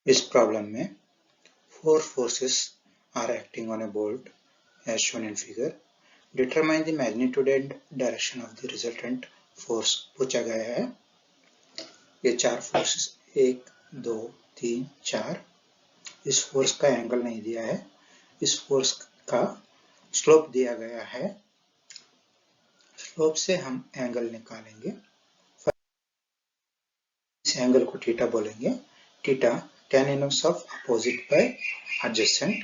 इस प्रॉब्लम में 4 forces are acting on a bolt as shown in figure. Determine the magnitude and direction of the resultant force पूछा गया है। ये 4 forces 1, 2, 3, 4। इस फोर्स का एंगल नहीं दिया है, इस फोर्स का स्लोप दिया गया है। स्लोप से हम एंगल निकालेंगे। इस एंगल को थीटा बोलेंगे। Theta tan inverse of opposite by adjacent,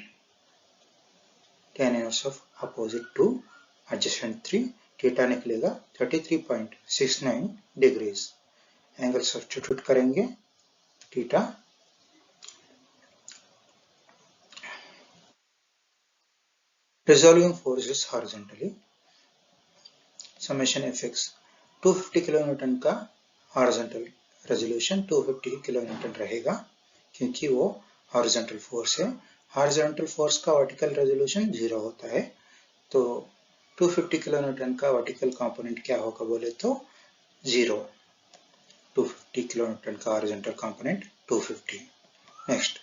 tan inverse of opposite to adjacent 3, theta निकलेगा 33.69 डिग्रीज। एंगल सब्स्टिट्यूट करेंगे, theta resolving forces horizontally, summation fx 250 kilonewton का हॉरिजॉन्टल रेजोल्यूशन 250 किलोन्यूटन रहेगा क्योंकि वो हॉरिजॉन्टल फोर्स है। Horizontal force का vertical resolution 0 होता है, तो 250 किलोन्यूटन का वर्टिकल कंपोनेंट क्या होगा बोले तो 0। 250 किलोन्यूटन का horizontal component 250। Next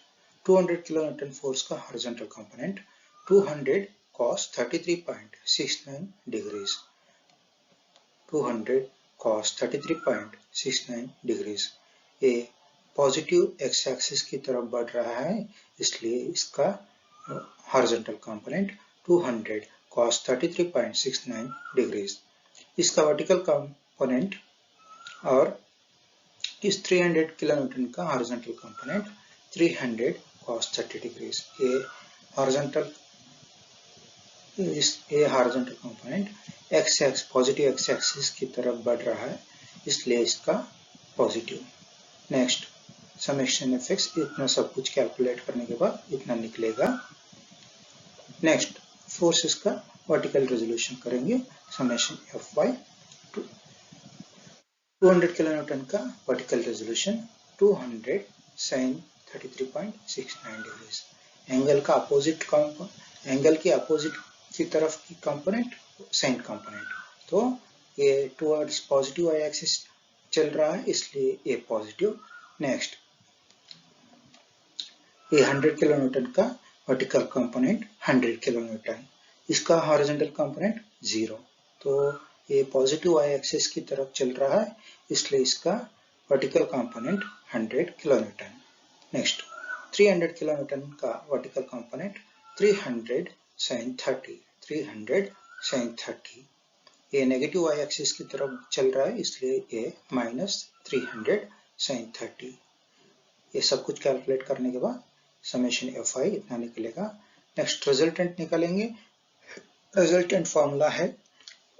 200 kilonewton force का horizontal component 200 cos 33.69 degrees. 200 cos 33.69 degrees. ये पॉजिटिव एक्स एक्सिस की तरफ बढ़ रहा है, इसलिए इसका हॉरिजॉन्टल कंपोनेंट 200 cos 33.69 डिग्रीज। इसका वर्टिकल कंपोनेंट और इस 300 किलोन्यूटन का हॉरिजॉन्टल कंपोनेंट 300 cos 30 डिग्रीज। ये horizontal component positive x axis की तरफ बढ़ रहा है, इसलिए इसका पॉजिटिव। नेक्स्ट समेशन एफएक्स, इतना सब कुछ कैलकुलेट करने के बाद इतना निकलेगा। नेक्स्ट फोर्सेस का वर्टिकल रेजोल्यूशन करेंगे। समेशन एफ वाई 200 किलोन्यूटन का vertical resolution 200 sin 33.69 degrees. Angle का अपोजिट एंगल की अपोजिट की तरफ की कंपोनेंट साइन कंपोनेंट, तो ये टुवर्ड्स पॉजिटिव वाई एक्सिस चल रहा है, इसलिए ये पॉजिटिव। नेक्स्ट ये 100 किलोन्यूटन का वर्टिकल कंपोनेंट 100 किलोन्यूटन, इसका हॉरिजॉन्टल कंपोनेंट 0, तो ये पॉजिटिव वाई एक्सिस की तरफ चल रहा है, इसलिए इसका vertical component 100 kilonewton. Next 300 kilonewton का वर्टिकल कंपोनेंट 300 sin 30, 300 sin 30। ये नेगेटिव वाई एक्सिस की तरफ चल रहा है, इसलिए ये -300 sin 30। ये सब कुछ कैलकुलेट करने के बाद समेशन एफ आई इतना निकलेगा। नेक्स्ट रिजल्टेंट निकालेंगे। रिजल्टेंट फॉर्मूला है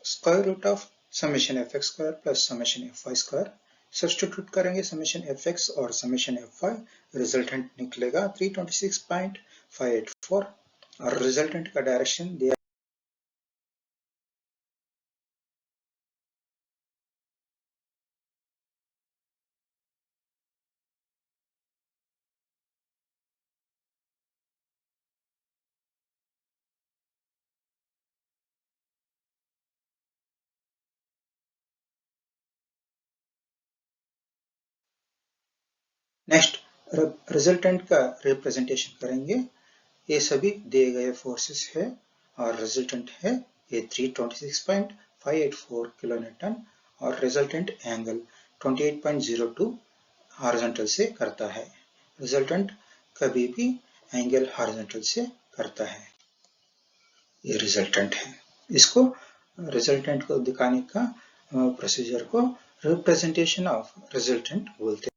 square root of summation F X square plus summation F Y square. Substitute करेंगे समेशन एफ एक्स और समेशन एफ वाई, रिजल्टेंट निकलेगा 326.584 और रिजल्टेंट का डायरेक्शन दिया नेक्स्ट रिजल्टेंट का रिप्रेजेंटेशन करेंगे। ये सभी दिए गए फोर्सेस है और रिजल्टेंट है ये 326.584 किलोन्यूटन और रिजल्टेंट एंगल 28.02 हॉरिजॉन्टल से करता है। रिजल्टेंट कभी भी एंगल हॉरिजॉन्टल से करता है। ये रिजल्टेंट है। इसको रिजल्टेंट को दिखाने का प्रोसीजर को रिप्रेजेंटेशन ऑफ रिजल्टेंट बोलते हैं।